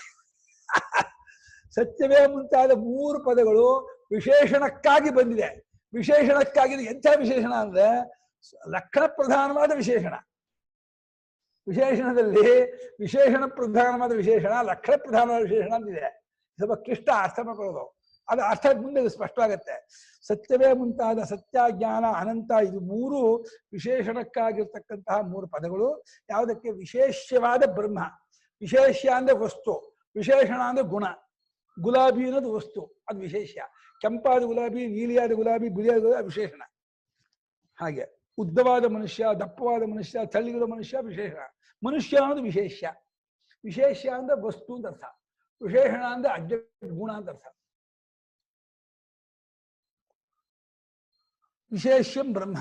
ಸತ್ಯವೇ ಮುಂತಾದ 3 ಪದಗಳು ವಿಶೇಷಣಕ್ಕಾಗಿ ಬಂದಿದೆ. ವಿಶೇಷಣಕ್ಕಾಗಿ ಎಂಥ ವಿಶೇಷಣ ಅಂದ್ರೆ ಲಕ್ಷಣ ಪ್ರಧಾನವಾದ ವಿಶೇಷಣ. ವಿಶೇಷಣದಲ್ಲಿ ವಿಶೇಷಣ ಪ್ರಧಾನವಾದ ವಿಶೇಷಣ, ಲಕ್ಷಣ ಪ್ರಧಾನವಾದ ವಿಶೇಷಣ ಅಂತಿದೆ. ಸ್ವಲ್ಪ ಕ್ಲಿಷ್ಟ ಅರ್ಥ ಮಾಡ್ಕೊಳ್ಳೋದು. ಅದು ಅರ್ಥ ಮುಂದೆ ಸ್ಪಷ್ಟವಾಗತ್ತೆ. ಸತ್ಯವೇ ಮುಂತಾದ ಸತ್ಯ, ಜ್ಞಾನ, ಅನಂತ, ಇದು ಮೂರು ವಿಶೇಷಣಕ್ಕಾಗಿರ್ತಕ್ಕಂತಹ ಮೂರು ಪದಗಳು. ಯಾವುದಕ್ಕೆ? ವಿಶೇಷ್ಯವಾದ ಬ್ರಹ್ಮ. ವಿಶೇಷ್ಯ ಅಂದ್ರೆ ವಸ್ತು, ವಿಶೇಷಣ ಅಂದ್ರೆ ಗುಣ. ಗುಲಾಬಿ ಅನ್ನೋದು ವಸ್ತು, ಅದು ವಿಶೇಷ್ಯ. ಕೆಂಪಾದ ಗುಲಾಬಿ, ನೀಲಿಯಾದ ಗುಲಾಬಿ, ಬಿಳಿಯಾದ ಗುಲಾಬಿ ವಿಶೇಷಣ. ಹಾಗೆ ಉದ್ದವಾದ ಮನುಷ್ಯ, ದಪ್ಪವಾದ ಮನುಷ್ಯ, ತಳ್ಳಿಗಿರೋ ಮನುಷ್ಯ ವಿಶೇಷಣ. ಮನುಷ್ಯ ಅನ್ನೋದು ವಿಶೇಷ್ಯ. ವಿಶೇಷ್ಯ ಅಂದ್ರೆ ವಸ್ತು ಅಂತ ಅರ್ಥ. ವಿಶೇಷಣ ಅಂದ್ರೆ ಅಡ್ಜೆಕ್ಟ್ ಗುಣ ಅಂತ ಅರ್ಥ. ವಿಶೇಷ್ಯಂ ಬ್ರಹ್ಮ.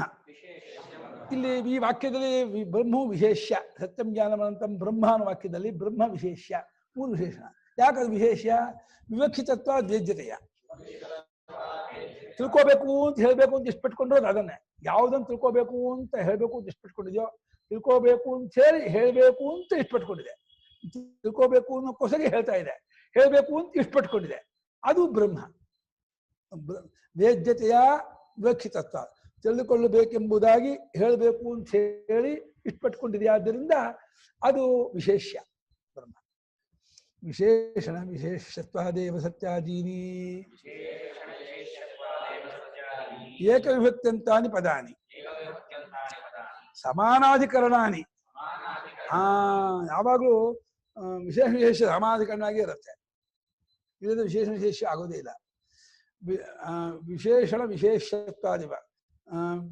ಇಲ್ಲಿ ಈ ವಾಕ್ಯದಲ್ಲಿ ಬ್ರಹ್ಮವು ವಿಶೇಷ್ಯ. ಸತ್ಯಂ ಜ್ಞಾನಮನಂತಂ ಬ್ರಹ್ಮ ಅನ್ನೋ ವಾಕ್ಯದಲ್ಲಿ ಬ್ರಹ್ಮ ವಿಶೇಷ್ಯ, ಮೂರು ವಿಶೇಷಣ. ಯಾಕದು ವಿಶೇಷ್ಯ? ವಿವಕ್ಷಿತತ್ವ ದ್ವೇಜ್ಯತೆಯ. ತಿಳ್ಕೋಬೇಕು ಅಂತ ಹೇಳ್ಬೇಕು ಅಂತ ಇಷ್ಟಪಟ್ಕೊಂಡ್ರೆ ಅದನ್ನೇ. ಯಾವುದನ್ನು ತಿಳ್ಕೋಬೇಕು ಅಂತ ಹೇಳ್ಬೇಕು ಅಂತ ಇಷ್ಟಪಟ್ಕೊಂಡಿದ್ಯೋ, ತಿಳ್ಕೋಬೇಕು ಅಂತ ಹೇಳಿ ಹೇಳ್ಬೇಕು ಅಂತ ಇಷ್ಟಪಟ್ಕೊಂಡಿದೆ. ತಿಳ್ಕೋಬೇಕು ಅನ್ನೋಕ್ಕೋಸ್ಕರ ಹೇಳ್ತಾ ಇದೆ, ಹೇಳ್ಬೇಕು ಅಂತ ಇಷ್ಟಪಟ್ಕೊಂಡಿದೆ, ಅದು ಬ್ರಹ್ಮ. ವೇದ್ಯತೆಯ ವಿವಕ್ಷಿತತ್ವ, ತಿಳಿದುಕೊಳ್ಳಬೇಕೆಂಬುದಾಗಿ ಹೇಳಬೇಕು ಅಂತ ಹೇಳಿ ಇಷ್ಟಪಟ್ಕೊಂಡಿದೆಯಾದ್ದರಿಂದ ಅದು ವಿಶೇಷ್ಯ ಬ್ರಹ್ಮ. ವಿಶೇಷಣ ವಿಶೇಷತ್ವಾದೇವ ಸತ್ಯಾದೀನಿ ಏಕವಿಭಕ್ತ್ಯಂತಾನಿ ಪದಾನಿ ಸಮಾನಾಧಿಕರಣಾನಿ. ಯಾವಾಗಲೂ ವಿಶೇಷ ವಿಶೇಷ ಸಮಾನಾಧಿಕರಣವಾಗಿ ಇರುತ್ತೆ. ಇದರಿಂದ ವಿಶೇಷ ವಿಶೇಷ ಆಗೋದೇ ಇಲ್ಲ. ವಿಶೇಷಣ ವಿಶೇಷತ್ವಾದಿವ,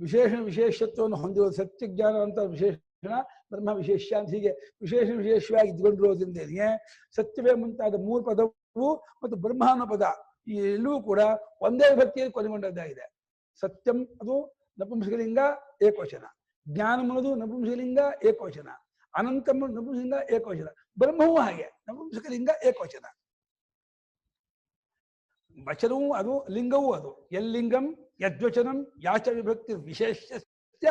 ವಿಶೇಷಣ ವಿಶೇಷತ್ವವನ್ನು ಹೊಂದಿರುವ ಸತ್ಯ ಜ್ಞಾನ ಅಂತ ವಿಶೇಷಣ, ಬ್ರಹ್ಮ ವಿಶೇಷ ಅಂತ ಹೀಗೆ ವಿಶೇಷ ವಿಶೇಷವಾಗಿ ಇದ್ಕೊಂಡಿರೋದ್ರಿಂದಲೇ ಸತ್ಯವೇ ಮುಂತಾದ ಮೂರು ಪದವು ಮತ್ತು ಬ್ರಹ್ಮ ಅನ್ನೋ ಪದ ಈ ಎಲ್ಲವೂ ಕೂಡ ಒಂದೇ ವಿಭಕ್ತಿಯಲ್ಲಿ ಕೊನೆಗೊಂಡದ್ದಾಗಿದೆ. ಸತ್ಯಂ ಅದು ನಪುಂಸಕಲಿಂಗ ಏಕವಚನ, ಜ್ಞಾನಂ ಅನ್ನೋದು ನಪುಂಸಕಲಿಂಗ ಏಕವಚನ, ಅನಂತಂ ನಪುಂಸಕಲಿಂಗ ಏಕವಚನ, ಬ್ರಹ್ಮವೂ ಹಾಗೆ ನಪುಂಸಕಲಿಂಗ ಏಕವಚನ. ವಚನವೂ ಅದು, ಲಿಂಗವೂ ಅದು. ಯಲ್ಲಿಂಗಂ ಯದ್ವಚನಂ ಯಾಚ ವಿಭಕ್ತಿ ವಿಶೇಷಸ್ಯ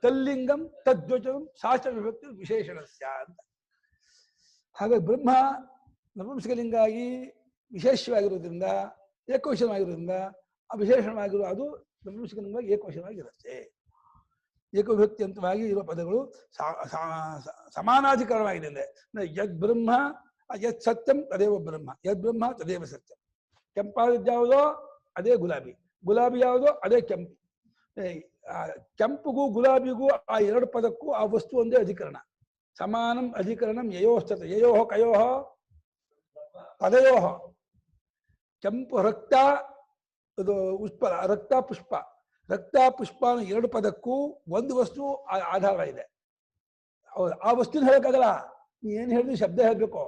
ತಲ್ಲಿಂಗಂ ತದ್ವಚನಂ ಸಾಚ ವಿಭಕ್ತಿ ವಿಶೇಷಣಸ್ಯ ಅಂತ. ಹಾಗಾಗಿ ಬ್ರಹ್ಮ ನಪುಂಸಕಲಿಂಗ ಆಗಿ ವಿಶೇಷವಾಗಿರೋದ್ರಿಂದ, ಏಕವಚನವಾಗಿರೋದ್ರಿಂದ ಆ ವಿಶೇಷಣವಾಗಿರೋ ಅದು ನಪುಂಸಕಲಿಂಗವಾಗಿ ಏಕವಚನವಾಗಿರುತ್ತೆ. ಏಕವಿಭಕ್ತಿ ಅಂತವಾಗಿ ಇರುವ ಪದಗಳು ಸಮಾನಾಧಿಕರಣವಾಗಿದೆ ಅಂದರೆ ಯದ್ ಬ್ರಹ್ಮ ಯತ್ ಸತ್ಯಂ ತದೇವ ಬ್ರಹ್ಮ, ಯದ್ ಬ್ರಹ್ಮ ತದೇವ ಸತ್ಯಂ. ಕೆಂಪಾದದ್ದು ಯಾವುದೋ ಅದೇ ಗುಲಾಬಿ, ಗುಲಾಬಿ ಯಾವುದೋ ಅದೇ ಕೆಂಪು. ಕೆಂಪಿಗೂ ಗುಲಾಬಿಗೂ ಆ ಎರಡು ಪದಕ್ಕೂ ಆ ವಸ್ತು ಒಂದೇ ಅಧಿಕರಣ. ಸಮಾನಂ ಅಧಿಕರಣಂ ಯಯೋಸ್ತತ, ಯಯೋಹ ಕಯೋಹ ಪದಯೋಹ. ಕೆಂಪು ರಕ್ತ, ಅದು ಪುಷ್ಪ, ರಕ್ತ ಪುಷ್ಪ, ರಕ್ತ ಪುಷ್ಪ ಅನ್ನೋ ಎರಡು ಪದಕ್ಕೂ ಒಂದು ವಸ್ತು ಆಧಾರ ಇದೆ. ಆ ವಸ್ತುನ ಹೇಳಕ್ಕಾಗಲ್ಲ. ನೀ ಏನು ಹೇಳಿದ್ರು ಶಬ್ದ ಹೇಳ್ಬೇಕು.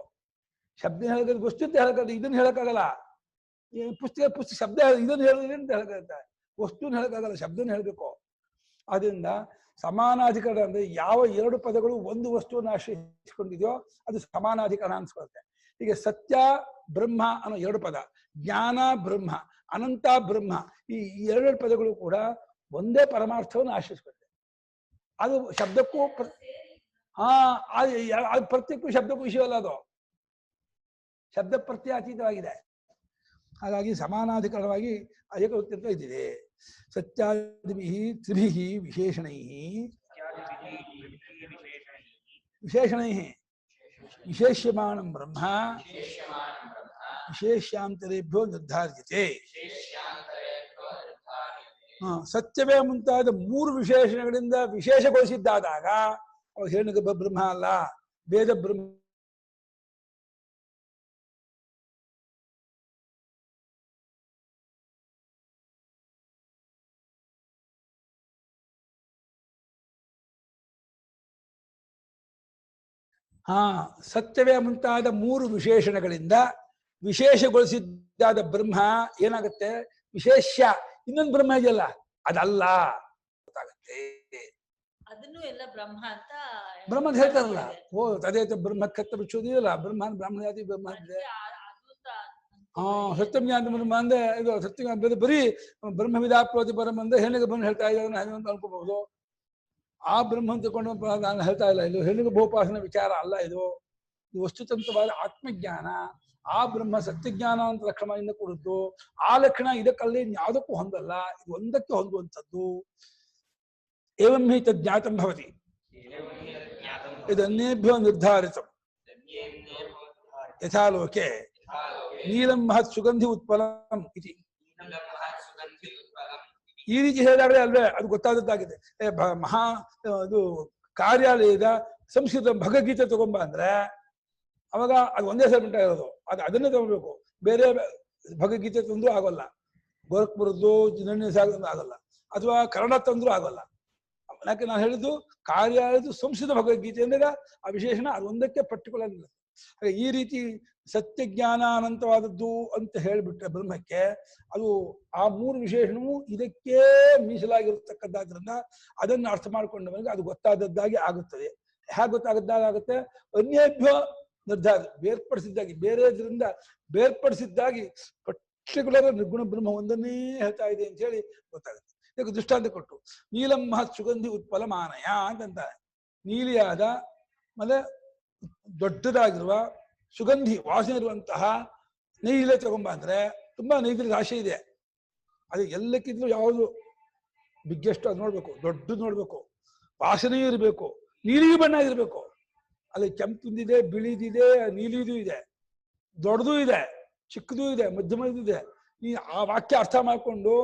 ಶಬ್ದ ಹೇಳಕ್ಕೆ ವಸ್ತು ಅಂತ ಹೇಳಕ್ಕಾಗಲ್ಲ, ಇದನ್ನ ಹೇಳಕ್ಕಾಗಲ್ಲ. ಪುಸ್ತಕ ಶಬ್ದ ಇದನ್ನು ಹೇಳಿದ್ರೆ ಅಂತ ಹೇಳಕ್ಕಾಗತ್ತೆ, ವಸ್ತುನ ಹೇಳಕ್ಕಾಗಲ್ಲ, ಶಬ್ದನ ಹೇಳಬೇಕು. ಆದ್ರಿಂದ ಸಮಾನಾಧಿಕರಣ ಅಂದ್ರೆ ಯಾವ ಎರಡು ಪದಗಳು ಒಂದು ವಸ್ತುವನ್ನು ಆಶ್ರಯಿಸಿಕೊಂಡಿದೆಯೋ ಅದು ಸಮಾನಾಧಿಕರಣ ಅನ್ಸ್ಕೊಳುತ್ತೆ. ಹೀಗೆ ಸತ್ಯ ಬ್ರಹ್ಮ ಅನ್ನೋ ಎರಡು ಪದ, ಜ್ಞಾನ ಬ್ರಹ್ಮ, ಅನಂತ ಬ್ರಹ್ಮ, ಈ ಎರಡು ಪದಗಳು ಕೂಡ ಒಂದೇ ಪರಮಾರ್ಥವನ್ನು ಆಶ್ರಯಿಸ್ಕೊಳ್ತದೆ. ಅದು ಶಬ್ದಕ್ಕೂ ಅದು ಪ್ರತ್ಯೇಕಕ್ಕೂ ಶಬ್ದಕ್ಕೂ ವಿಷಯವಲ್ಲ, ಅದು ಶಬ್ದ ಪ್ರತ್ಯೇಕಾತೀತವಾಗಿದೆ. ಹಾಗಾಗಿ ಸಮಾನಾಧಿಕರಣವಾಗಿ ಏಕವೃತ್ಯಂತ ಇದ್ದಿದೆ. ಸತ್ಯಾದಿಭಿ ತ್ರಿಭಿಃ ವಿಶೇಷಣೈಃ ವಿಶೇಷಣೈಃ ವಿಶೇಷ್ಯಮಾಣಂ ಬ್ರಹ್ಮ ವಿಶೇಷ್ಯಾಂತರೇಭ್ಯೋ ನಿರ್ಧಾರ್ಯತೆ. ಸತ್ಯವೇ ಮುಂತಾದ ಮೂರು ವಿಶೇಷಣಗಳಿಂದ ವಿಶೇಷಗೊಳಿಸಿದ್ದಾದಾಗ ಅವು ಹೇಳುಗ ಬ್ರಹ್ಮ ಅಲ್ಲ, ವೇದ ಬ್ರಹ್ಮ. ಸತ್ಯವೇ ಮುಂತಾದ ಮೂರು ವಿಶೇಷಣಗಳಿಂದ ವಿಶೇಷಗೊಳಿಸಿದ್ದಾದ ಬ್ರಹ್ಮ ಏನಾಗುತ್ತೆ? ವಿಶೇಷ್ಯ. ಇನ್ನೊಂದು ಬ್ರಹ್ಮ ಇದೆಯಲ್ಲ, ಅದಲ್ಲ ಗೊತ್ತಾಗತ್ತೆ. ಅದನ್ನು ಎಲ್ಲ ಬ್ರಹ್ಮ ಅಂತ ಬ್ರಹ್ಮ ಅಂತ ಹೇಳ್ತಾರಲ್ಲ. ತದೇತ ಬ್ರಹ್ಮ ಕತ್ತ ಬಿಚ್ಚೋದಿಲ್ಲ. ಬ್ರಹ್ಮ ಬ್ರಾಹ್ಮಣ ಜಾತಿ ಬ್ರಹ್ಮ ಇದೆ. ಸತ್ಯಜ್ಞಾನ ಬ್ರಹ್ಮ ಅಂದ್ರೆ ಇದು ಸತ್ಯ ಬರೀ ಬ್ರಹ್ಮವಿದಾಪ್ರೋತಿ ಪರಂ ಅಂದ್ರೆ ಹೆಣ್ಣಿಗೆ ಬ್ರಹ್ಮ ಹೇಳ್ತಾ ಇದ್ದಾರೆ ಅಂತ ಅನ್ಕೋಬಹುದು. ಆ ಬ್ರಹ್ಮ ತಗೊಂಡು ನಾನು ಹೇಳ್ತಾ ಇಲ್ಲ. ಇದು ಹೆಣ್ಣಿಗೆ ಬಹುಪಾಸನ ವಿಚಾರ ಅಲ್ಲ. ಇದು ವಸ್ತುತಂತ್ರವಾದ ಆತ್ಮಜ್ಞಾನ. ಆ ಬ್ರಹ್ಮ ಸತ್ಯಜ್ಞಾನ ಅಂತ ಲಕ್ಷಣದಿಂದ ಕೂಡಿದ್ದು. ಆ ಲಕ್ಷಣ ಇದಕ್ಕಲ್ಲಿ ಯಾವುದಕ್ಕೂ ಹೊಂದಲ್ಲ, ಇದು ಒಂದಕ್ಕೆ ಹೊಂದುವಂಥದ್ದು. ಏವಂ ಹಿ ತಜ್ಞಾತಂ ಭವತಿ ಇದನ್ನೇಭ್ಯೋ ನಿರ್ಧಾರಿತ ಯಥಾಲೋಕೆ ನೀಲಂ ಮಹತ್ ಸುಗಂಧಿ ಉತ್ಪಲಂ ಇತಿ. ಈ ರೀತಿ ಹೇಳಿದಾಗಲೇ ಅಲ್ವೇ ಅದು ಗೊತ್ತಾದದ್ದಾಗಿದೆ. ಮಹಾ ಅದು ಕಾರ್ಯಾಲಯದ ಸಂಸ್ಕೃತ ಭಗವದ್ಗೀತೆ ತಗೊಂಬ ಅಂದ್ರೆ ಅವಾಗ ಅದು ಒಂದೇ ಸೆಮೆಂಟ್ ಇರೋದು, ಅದನ್ನೇ ತಗೊಳ್ಬೇಕು. ಬೇರೆ ಭಗವದ್ಗೀತೆ ತಂದ್ರೂ ಆಗೋಲ್ಲ, ಗೋರಖ್ಪುರದ್ದು ಜಿನನ್ಯ ಸಾಗರ ಆಗಲ್ಲ, ಅಥವಾ ಕನ್ನಡ ತಂದ್ರೂ ಆಗೋಲ್ಲ. ಯಾಕೆ ನಾನು ಹೇಳಿದ್ದು ಕಾರ್ಯಾಲಯದ ಸಂಸ್ಕೃತ ಭಗವದ್ಗೀತೆ ಅಂದಾಗ ಆ ವಿಶೇಷಣ ಅದು ಒಂದಕ್ಕೆ ಪರ್ಟಿಕ್ಯುಲರ್ ಇಲ್ಲ. ಹಾಗೆ ಈ ರೀತಿ ಸತ್ಯಜ್ಞಾನ ಅನಂತವಾದದ್ದು ಅಂತ ಹೇಳಿಬಿಟ್ರೆ ಬ್ರಹ್ಮಕ್ಕೆ ಅದು ಆ ಮೂರು ವಿಶೇಷಣವು ಇದಕ್ಕೇ ಮೀಸಲಾಗಿರ್ತಕ್ಕದ್ದಾದ್ರಿಂದ ಅದನ್ನು ಅರ್ಥ ಮಾಡಿಕೊಂಡವನಿಗೆ ಅದು ಗೊತ್ತಾದದ್ದಾಗಿ ಆಗುತ್ತದೆ. ಹೇಗೆ ಗೊತ್ತಾಗದ್ದಾಗುತ್ತೆ? ಅನ್ಯೇಭ್ಯೋ ನಿರ್ಧಾರ, ಬೇರ್ಪಡಿಸಿದ್ದಾಗಿ, ಬೇರೆದ್ರಿಂದ ಬೇರ್ಪಡಿಸಿದ್ದಾಗಿ ಪರ್ಟಿಕ್ಯುಲರ್ ನಿರ್ಗುಣ ಬ್ರಹ್ಮ ಒಂದನ್ನೇ ಹೇಳ್ತಾ ಇದೆ ಅಂತ ಹೇಳಿ ಗೊತ್ತಾಗುತ್ತೆ. ಇದಕ್ಕೆ ದೃಷ್ಟಾಂತ ಕೊಟ್ಟು ನೀಲಂ ಮಹತ್ ಸುಗಂಧಿ ಉತ್ಪಲ ಮಾನಯ ಅಂತಂತಾರೆ. ನೀಲಿಯಾದ ಮತ್ತೆ ದೊಡ್ಡದಾಗಿರುವ ಸುಗಂಧಿ ವಾಸನೆ ಇರುವಂತಹ ನೈದಿಲೆ ತಗೊಂಬ ಅಂದ್ರೆ ತುಂಬಾ ನೈದಿಲೆ ರಾಶಿ ಇದೆ. ಅದು ಎಲ್ಲಕ್ಕಿದ್ರು ಯಾವುದು ಬಿಗ್ಗೆಸ್ಟ್ ಅದು ನೋಡ್ಬೇಕು, ದೊಡ್ಡದು ನೋಡ್ಬೇಕು, ವಾಸನೆಯೂ ಇರಬೇಕು, ನೀಲಿಯೂ ಬಣ್ಣ ಇರಬೇಕು. ಅಲ್ಲಿ ಕೆಂಪುದಿದೆ, ಬಿಳಿದಿದೆ, ನೀಲಿದು ಇದೆ, ದೊಡ್ಡದು ಇದೆ, ಚಿಕ್ಕದೂ ಇದೆ, ಮಧ್ಯಮದ್ದು ಇದೆ. ಈ ಆ ವಾಕ್ಯ ಅರ್ಥ ಮಾಡ್ಕೊಂಡು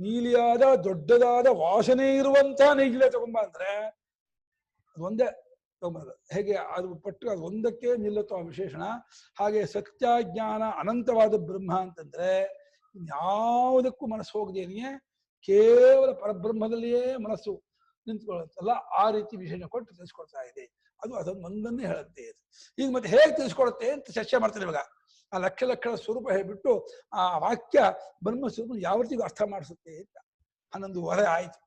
ನೀಲಿಯಾದ ದೊಡ್ಡದಾದ ವಾಸನೆ ಇರುವಂತಹ ನೈದಿಲೆ ತಗೊಂಬ ಅಂದ್ರೆ ಅದು ಒಂದೇ ತಗೊಂಬರೋದು. ಹೇಗೆ ಅದು ಪಟ್ಟು ಅದು ಒಂದಕ್ಕೆ ನಿಲ್ಲುತ್ತೋ ಆ ವಿಶೇಷಣ. ಹಾಗೆ ಸತ್ಯಜ್ಞಾನ ಅನಂತವಾದ ಬ್ರಹ್ಮ ಅಂತಂದ್ರೆ ಯಾವುದಕ್ಕೂ ಮನಸ್ಸು ಹೋಗದೇನೆಯೇ ಕೇವಲ ಪರಬ್ರಹ್ಮದಲ್ಲಿಯೇ ಮನಸ್ಸು ನಿಂತ್ಕೊಳ್ಳುತ್ತಲ್ಲ, ಆ ರೀತಿ ವಿಶೇಷ ಕೊಟ್ಟು ತಿಳಿಸ್ಕೊಡ್ತಾ ಇದೆ. ಅದು ಅದನ್ನು ಒಂದನ್ನೇ ಹೇಳುತ್ತೆ. ಈಗ ಮತ್ತೆ ಹೇಗೆ ತಿಳಿಸ್ಕೊಡುತ್ತೆ ಅಂತ ಚರ್ಚೆ ಮಾಡ್ತಾರೆ. ಇವಾಗ ಆ ಲಕ್ಷ ಲಕ್ಷಣ ಸ್ವರೂಪ ಹೇಳ್ಬಿಟ್ಟು ಆ ವಾಕ್ಯ ಬ್ರಹ್ಮ ಸ್ವರೂಪ ಯಾವ ರೀತಿಗೂ ಅರ್ಥ ಮಾಡಿಸುತ್ತೆ ಅಂತ 11:15 ಆಯ್ತು.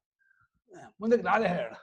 ಮುಂದಕ್ಕೆ ನಾಳೆ ಹೇಳೋಣ.